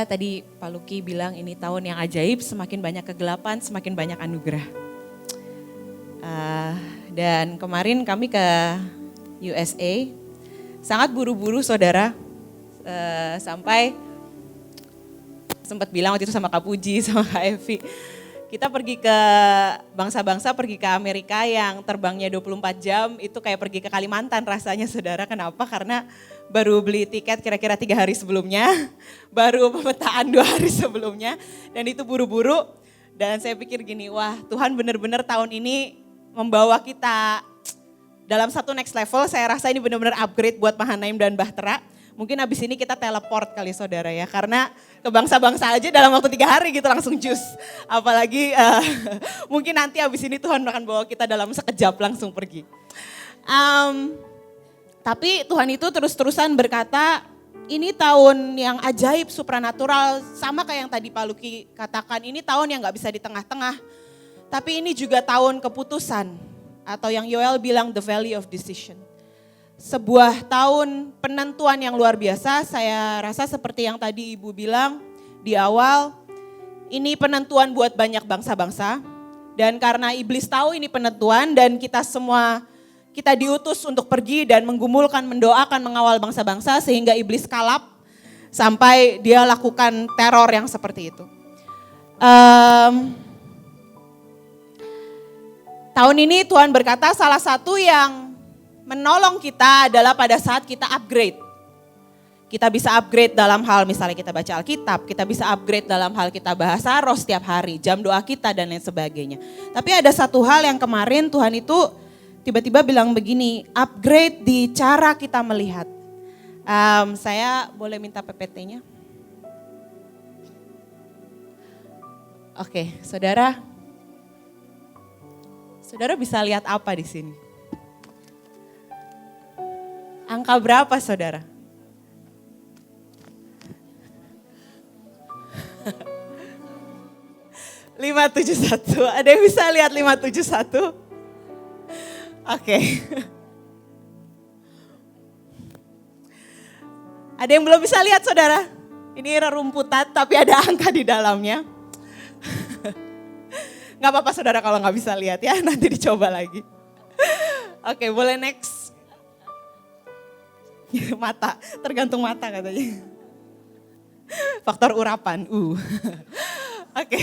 saudara, tadi Pak Luki bilang ini tahun yang ajaib, semakin banyak kegelapan, semakin banyak anugerah. Dan kemarin kami ke USA, sangat buru-buru saudara, sampai sempat bilang waktu itu sama Kak Puji, sama Kak Evi, kita pergi ke bangsa-bangsa, pergi ke Amerika yang terbangnya 24 jam, itu kayak pergi ke Kalimantan rasanya saudara. Kenapa? Karena baru beli tiket kira-kira 3 hari sebelumnya, baru pemetaan 2 hari sebelumnya, dan itu buru-buru. Dan saya pikir gini, wah Tuhan benar-benar tahun ini membawa kita dalam satu next level. Saya rasa ini benar-benar upgrade buat Mahanaim dan Bahtera. Mungkin abis ini kita teleport kali saudara ya, karena ke bangsa-bangsa aja dalam waktu 3 hari gitu langsung jus. Apalagi mungkin nanti abis ini Tuhan akan bawa kita dalam sekejap langsung pergi. Tapi Tuhan itu terus-terusan berkata, ini tahun yang ajaib, supranatural, sama kayak yang tadi Pak Luki katakan, ini tahun yang gak bisa di tengah-tengah. Tapi ini juga tahun keputusan, atau yang Yoel bilang the valley of decision. Sebuah tahun penentuan yang luar biasa, saya rasa seperti yang tadi Ibu bilang di awal, ini penentuan buat banyak bangsa-bangsa. Dan karena iblis tahu ini penentuan dan kita semua, kita diutus untuk pergi dan menggumulkan, mendoakan, mengawal bangsa-bangsa sehingga iblis kalap sampai dia lakukan teror yang seperti itu. Tahun ini Tuhan berkata salah satu yang menolong kita adalah pada saat kita upgrade. Kita bisa upgrade dalam hal misalnya kita baca Alkitab, kita bisa upgrade dalam hal kita bahasa roh setiap hari, jam doa kita dan lain sebagainya. Tapi ada satu hal yang kemarin Tuhan itu tiba-tiba bilang begini, upgrade di cara kita melihat. Saya boleh minta PPT-nya? Oke, saudara bisa lihat apa di sini? Angka berapa saudara? (571). Ada yang bisa lihat 571? Oke. Ada yang belum bisa lihat saudara? Ini rerumputan tapi ada angka di dalamnya. Gak apa-apa saudara kalau gak bisa lihat ya, nanti dicoba lagi. Oke, boleh next. Mata, tergantung mata katanya. Faktor urapan. Oke.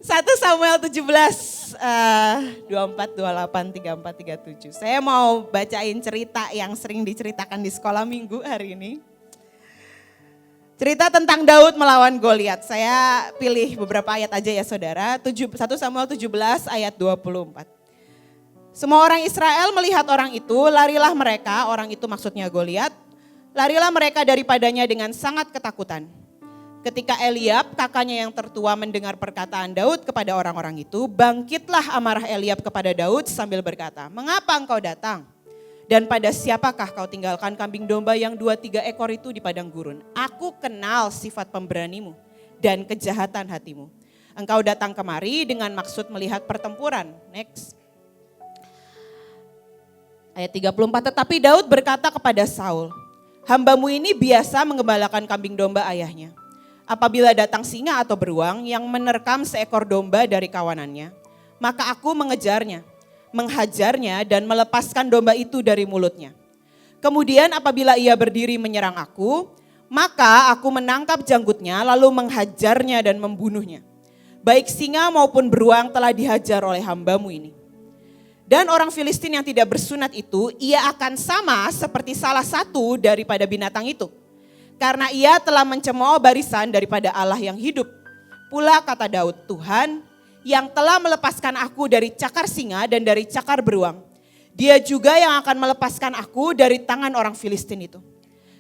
1 Samuel 17, 24, 28, 34, 37. Saya mau bacain cerita yang sering diceritakan di sekolah minggu hari ini. Cerita tentang Daud melawan Goliat. Saya pilih beberapa ayat aja ya saudara. 1 Samuel 17 ayat 24. Semua orang Israel melihat orang itu, larilah mereka, orang itu maksudnya Goliat, larilah mereka daripadanya dengan sangat ketakutan. Ketika Eliab, kakaknya yang tertua mendengar perkataan Daud kepada orang-orang itu, bangkitlah amarah Eliab kepada Daud sambil berkata, mengapa engkau datang? Dan pada siapakah kau tinggalkan kambing domba yang 2-3 ekor itu di padang gurun? Aku kenal sifat pemberanimu dan kejahatan hatimu. Engkau datang kemari dengan maksud melihat pertempuran. Next. Ayat 34, tetapi Daud berkata kepada Saul, hambamu ini biasa mengembalakan kambing domba ayahnya. Apabila datang singa atau beruang yang menerkam seekor domba dari kawanannya, maka aku mengejarnya, menghajarnya dan melepaskan domba itu dari mulutnya. Kemudian apabila ia berdiri menyerang aku, maka aku menangkap janggutnya lalu menghajarnya dan membunuhnya. Baik singa maupun beruang telah dihajar oleh hambamu ini. Dan orang Filistin yang tidak bersunat itu, ia akan sama seperti salah satu daripada binatang itu. Karena ia telah mencemooh barisan daripada Allah yang hidup. Pula kata Daud, Tuhan yang telah melepaskan aku dari cakar singa dan dari cakar beruang. Dia juga yang akan melepaskan aku dari tangan orang Filistin itu.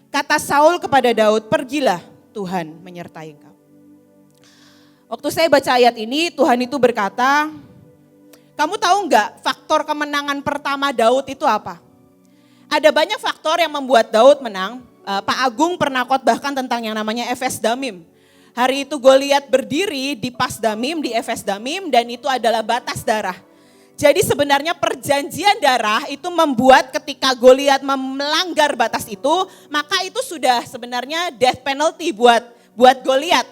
Kata Saul kepada Daud, pergilah, Tuhan menyertai engkau. Waktu saya baca ayat ini, Tuhan itu berkata, kamu tahu enggak faktor kemenangan pertama Daud itu apa? Ada banyak faktor yang membuat Daud menang. Pak Agung pernah khotbahkan tentang yang namanya Efes Damim. Hari itu Goliat berdiri di Pas Damim, di Efes Damim, dan itu adalah batas darah. Jadi sebenarnya perjanjian darah itu membuat ketika Goliat melanggar batas itu, maka itu sudah sebenarnya death penalty buat buat Goliat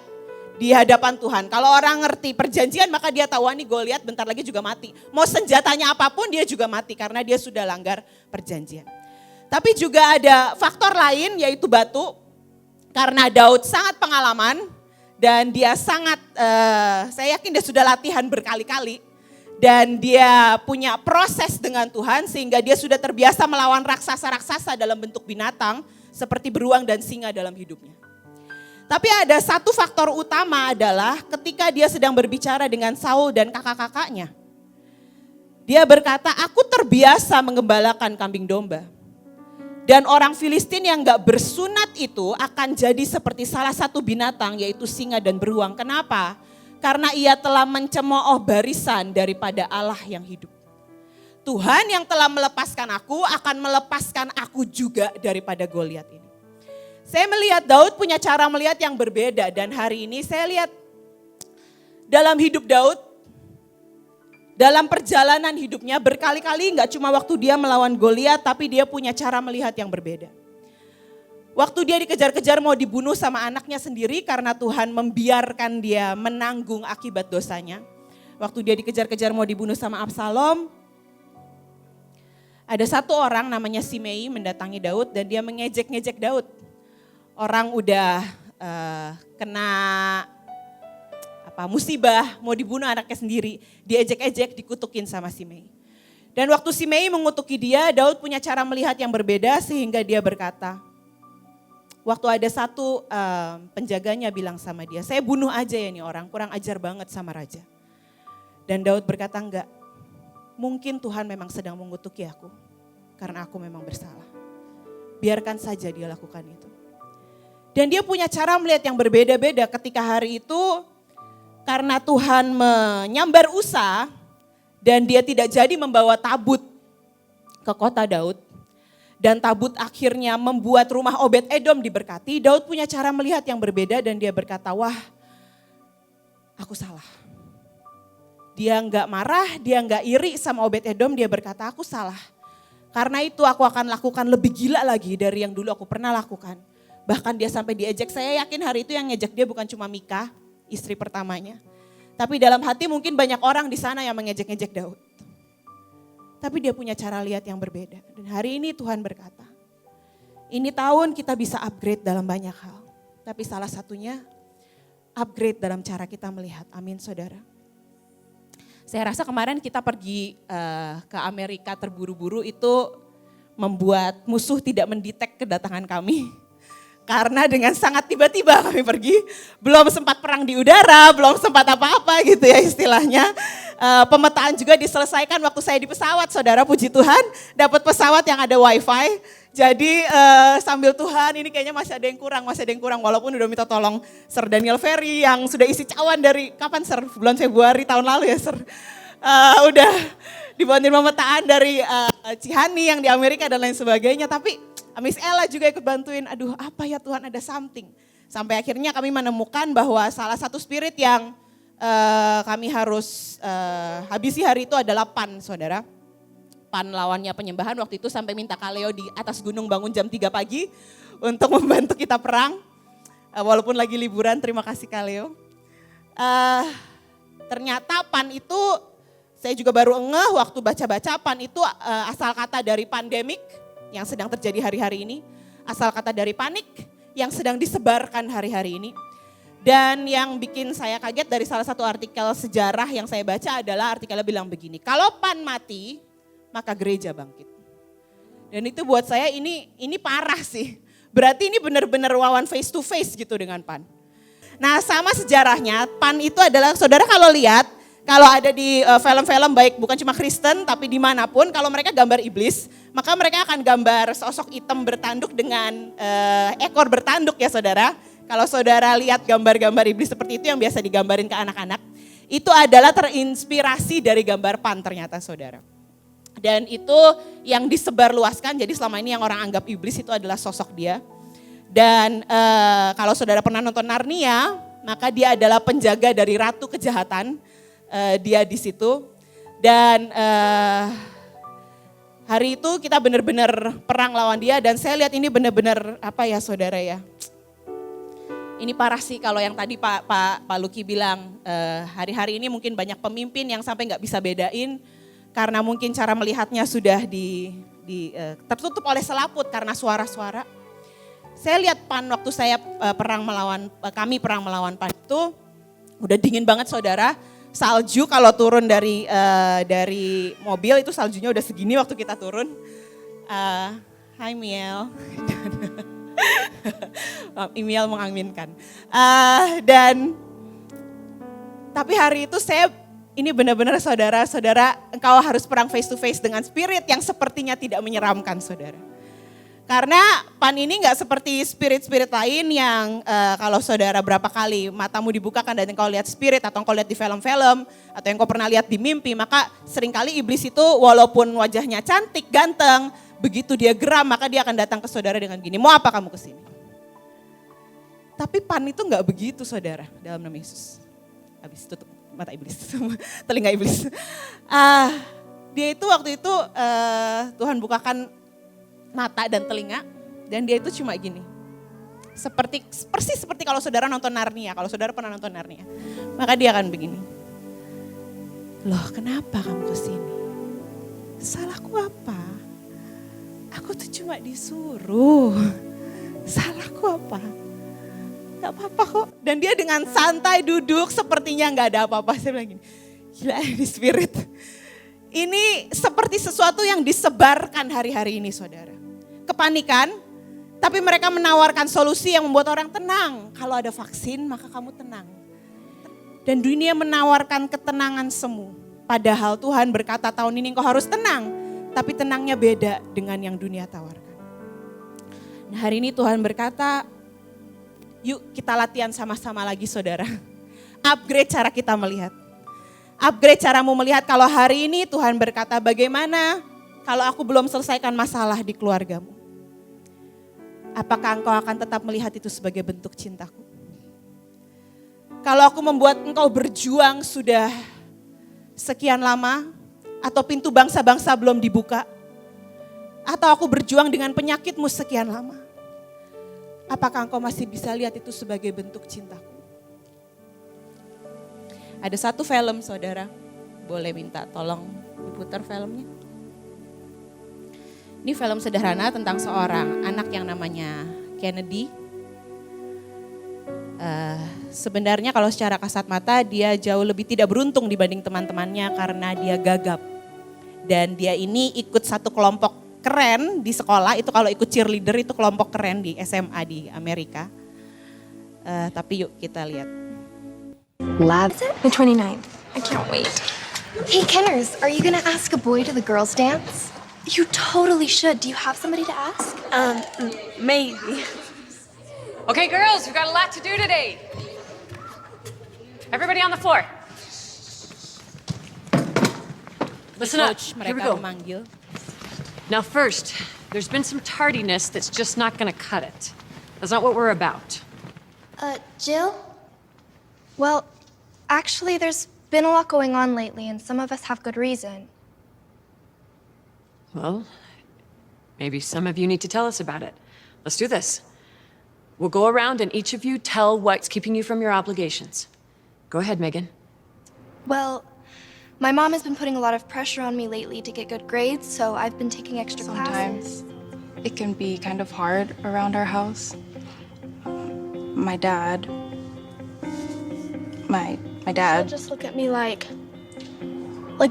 di hadapan Tuhan. Kalau orang ngerti perjanjian maka dia tahu nih Goliat bentar lagi juga mati. Mau senjatanya apapun dia juga mati karena dia sudah langgar perjanjian. Tapi juga ada faktor lain yaitu batu. Karena Daud sangat pengalaman dan dia sangat, saya yakin dia sudah latihan berkali-kali. Dan dia punya proses dengan Tuhan sehingga dia sudah terbiasa melawan raksasa-raksasa dalam bentuk binatang seperti beruang dan singa dalam hidupnya. Tapi ada satu faktor utama adalah ketika dia sedang berbicara dengan Saul dan kakak-kakaknya. Dia berkata, aku terbiasa mengembalakan kambing domba. Dan orang Filistin yang gak bersunat itu akan jadi seperti salah satu binatang yaitu singa dan beruang. Kenapa? Karena ia telah mencemooh barisan daripada Allah yang hidup. Tuhan yang telah melepaskan aku akan melepaskan aku juga daripada Goliat ini. Saya melihat Daud punya cara melihat yang berbeda dan hari ini saya lihat dalam hidup Daud, dalam perjalanan hidupnya berkali-kali gak cuma waktu dia melawan Goliat tapi dia punya cara melihat yang berbeda. Waktu dia dikejar-kejar mau dibunuh sama anaknya sendiri karena Tuhan membiarkan dia menanggung akibat dosanya. Waktu dia dikejar-kejar mau dibunuh sama Absalom, ada satu orang namanya Simei mendatangi Daud dan dia mengejek-ngejek Daud. Orang udah kena musibah, mau dibunuh anaknya sendiri, diejek-ejek, dikutukin sama Simei. Dan waktu Simei mengutuki dia, Daud punya cara melihat yang berbeda sehingga dia berkata, waktu ada satu penjaganya bilang sama dia, saya bunuh aja ya nih orang, kurang ajar banget sama raja. Dan Daud berkata, enggak, mungkin Tuhan memang sedang mengutuki aku, karena aku memang bersalah. Biarkan saja dia lakukan itu. Dan dia punya cara melihat yang berbeda-beda ketika hari itu, karena Tuhan menyambar Usa, dan dia tidak jadi membawa tabut ke kota Daud. Dan tabut akhirnya membuat rumah Obed-Edom diberkati. Daud punya cara melihat yang berbeda dan dia berkata, wah aku salah. Dia enggak marah, dia enggak iri sama Obed-Edom, dia berkata aku salah. Karena itu aku akan lakukan lebih gila lagi dari yang dulu aku pernah lakukan. Bahkan dia sampai diejek, saya yakin hari itu yang ngejek dia bukan cuma Mika, istri pertamanya. Tapi dalam hati mungkin banyak orang di sana yang mengejek-ngejek Daud. Tapi dia punya cara lihat yang berbeda. Dan hari ini Tuhan berkata, ini tahun kita bisa upgrade dalam banyak hal. Tapi salah satunya upgrade dalam cara kita melihat. Amin saudara. Saya rasa kemarin kita pergi ke Amerika terburu-buru itu membuat musuh tidak mendetek kedatangan kami. Karena dengan sangat tiba-tiba kami pergi, belum sempat perang di udara, belum sempat apa-apa gitu ya istilahnya. Pemetaan juga diselesaikan waktu saya di pesawat, saudara puji Tuhan dapat pesawat yang ada wifi. Jadi sambil Tuhan ini kayaknya masih ada yang kurang walaupun udah minta tolong Sir Daniel Ferry yang sudah isi cawan dari kapan Sir? Bulan Februari tahun lalu ya Sir. Udah dibantuin pemetaan dari Cihani yang di Amerika dan lain sebagainya tapi Miss Ella juga ikut bantuin, aduh apa ya Tuhan ada something. Sampai akhirnya kami menemukan bahwa salah satu spirit yang kami harus habisi hari itu adalah PAN saudara. PAN lawannya penyembahan waktu itu sampai minta Kaleo di atas gunung bangun jam 3 pagi untuk membantu kita perang. Walaupun lagi liburan, terima kasih Kaleo. Ternyata PAN itu, saya juga baru ngeh waktu baca-baca PAN itu asal kata dari pandemik. Yang sedang terjadi hari-hari ini, asal kata dari panik yang sedang disebarkan hari-hari ini. Dan yang bikin saya kaget dari salah satu artikel sejarah yang saya baca adalah artikelnya bilang begini, kalau PAN mati, maka gereja bangkit. Dan itu buat saya ini parah sih. Berarti ini benar-benar lawan face to face gitu dengan PAN. Nah sama sejarahnya, PAN itu adalah, saudara kalau lihat, kalau ada di film-film baik bukan cuma Kristen tapi dimanapun kalau mereka gambar iblis maka mereka akan gambar sosok hitam bertanduk dengan ekor bertanduk ya saudara. Kalau saudara lihat gambar-gambar iblis seperti itu yang biasa digambarin ke anak-anak itu adalah terinspirasi dari gambar PAN ternyata saudara. Dan itu yang disebarluaskan jadi selama ini yang orang anggap iblis itu adalah sosok dia. Dan kalau saudara pernah nonton Narnia maka dia adalah penjaga dari ratu kejahatan. Dia di situ dan hari itu kita benar-benar perang lawan dia dan saya lihat ini benar-benar apa ya saudara ya. Ini parah sih kalau yang tadi Pak Lucky bilang, hari-hari ini mungkin banyak pemimpin yang sampai nggak bisa bedain karena mungkin cara melihatnya sudah tertutup oleh selaput karena suara-suara. Saya lihat PAN waktu saya kami perang melawan PAN itu udah dingin banget saudara. Salju kalau turun dari mobil itu saljunya udah segini waktu kita turun. Hai Miel. Miel mengaminkan. Tapi hari itu ini benar-benar saudara, engkau harus perang face to face dengan spirit yang sepertinya tidak menyeramkan saudara. Karena PAN ini gak seperti spirit-spirit lain yang kalau saudara berapa kali matamu dibukakan dan engkau lihat spirit atau engkau lihat di film-film atau yang kau pernah lihat di mimpi, maka seringkali iblis itu walaupun wajahnya cantik, ganteng, begitu dia geram maka dia akan datang ke saudara dengan gini, mau apa kamu kesini? Tapi PAN itu gak begitu saudara dalam nama Yesus. Habis tutup mata iblis, telinga iblis. Dia itu waktu itu Tuhan bukakan mata dan telinga dan dia itu cuma gini. Persis seperti kalau saudara nonton Narnia, kalau saudara pernah nonton Narnia. Maka dia akan begini. Loh kenapa kamu kesini? Salahku apa? Aku tuh cuma disuruh. Salahku apa? Gak apa-apa kok. Dan dia dengan santai duduk sepertinya gak ada apa-apa. Saya bilang gini, gila ini spirit. Ini seperti sesuatu yang disebarkan hari-hari ini saudara. Kepanikan, tapi mereka menawarkan solusi yang membuat orang tenang. Kalau ada vaksin maka kamu tenang. Dan dunia menawarkan ketenangan semu. Padahal Tuhan berkata tahun ini engkau harus tenang. Tapi tenangnya beda dengan yang dunia tawarkan. Nah hari ini Tuhan berkata, yuk kita latihan sama-sama lagi saudara. Upgrade cara kita melihat. Upgrade caramu melihat kalau hari ini Tuhan berkata bagaimana kalau aku belum selesaikan masalah di keluargamu. Apakah engkau akan tetap melihat itu sebagai bentuk cintaku? Kalau aku membuat engkau berjuang sudah sekian lama atau pintu bangsa-bangsa belum dibuka. Atau aku berjuang dengan penyakitmu sekian lama. Apakah engkau masih bisa lihat itu sebagai bentuk cintaku? Ada satu film saudara, boleh minta tolong diputar filmnya. Ini film sederhana tentang seorang anak yang namanya Kennedy. Sebenarnya kalau secara kasat mata dia jauh lebih tidak beruntung dibanding teman-temannya karena dia gagap. Dan dia ini ikut satu kelompok keren di sekolah, itu kalau ikut cheerleader itu kelompok keren di SMA di Amerika. Tapi yuk kita lihat. Labs the 29th. I can't wait. Hey Kenners, are you gonna ask a boy to the girls' dance? You totally should. Do you have somebody to ask? Maybe. Okay, girls, we've got a lot to do today. Everybody on the floor. Listen up. Coach Here we mereka go. memanggil. Now, first, there's been some tardiness that's just not going to cut it. That's not what we're about. Jill? Well, actually, there's been a lot going on lately, and some of us have good reason. Well, maybe some of you need to tell us about it. Let's do this. We'll go around and each of you tell what's keeping you from your obligations. Go ahead, Megan. Well, my mom has been putting a lot of pressure on me lately to get good grades, so I've been taking extra classes. Sometimes it can be kind of hard around our house. My dad. My dad. Just look at me like,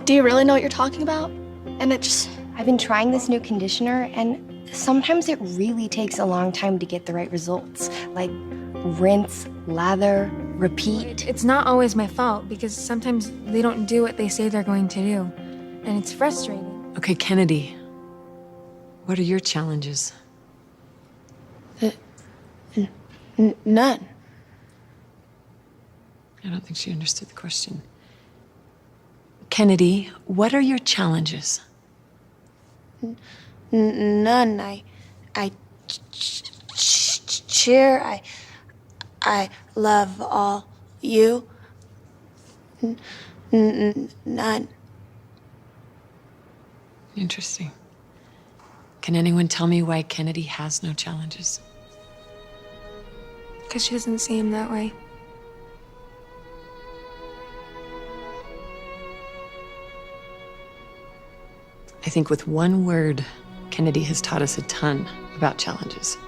do you really know what you're talking about? And it just, I've been trying this new conditioner, and sometimes it really takes a long time to get the right results. Like rinse, lather, repeat. It's not always my fault because sometimes they don't do what they say they're going to do. And it's frustrating. Okay, Kennedy. What are your challenges? none. I don't think she understood the question. Kennedy, what are your challenges? None. I cheer. I love all you. None. Interesting. Can anyone tell me why Kennedy has no challenges? because she doesn't see him that way. I think with one word, Kennedy has taught us a ton about challenges.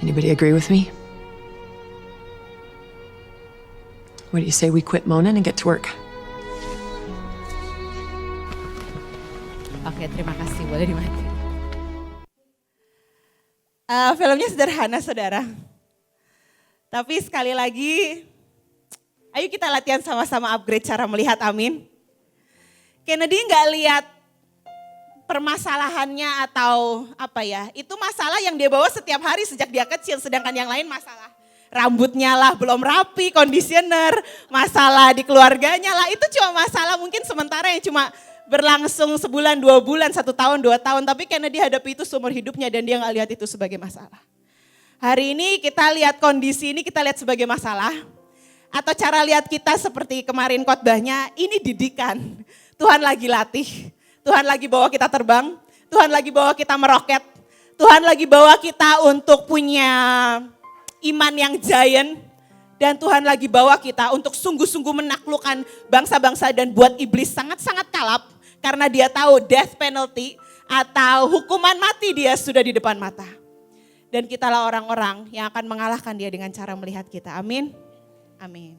Anybody agree with me? What do you say we quit moaning and get to work? Oke, terima kasih. Boleh dimati. Filmnya sederhana, saudara. Tapi sekali lagi, ayo kita latihan sama-sama upgrade cara melihat, amin. Kennedy nggak lihat permasalahannya atau apa ya, itu masalah yang dia bawa setiap hari sejak dia kecil, sedangkan yang lain masalah rambutnya lah belum rapi, conditioner, masalah di keluarganya lah, itu cuma masalah mungkin sementara yang cuma berlangsung sebulan, 2 bulan, 1 tahun, 2 tahun, tapi Kennedy hadapi itu seumur hidupnya dan dia nggak lihat itu sebagai masalah. Hari ini kita lihat kondisi ini kita lihat sebagai masalah, atau cara lihat kita seperti kemarin khotbahnya, ini didikan. Tuhan lagi latih, Tuhan lagi bawa kita terbang, Tuhan lagi bawa kita meroket, Tuhan lagi bawa kita untuk punya iman yang giant, dan Tuhan lagi bawa kita untuk sungguh-sungguh menaklukkan bangsa-bangsa dan buat iblis sangat-sangat kalap, karena dia tahu death penalty atau hukuman mati dia sudah di depan mata. Dan kitalah orang-orang yang akan mengalahkan dia dengan cara melihat kita, amin, amin.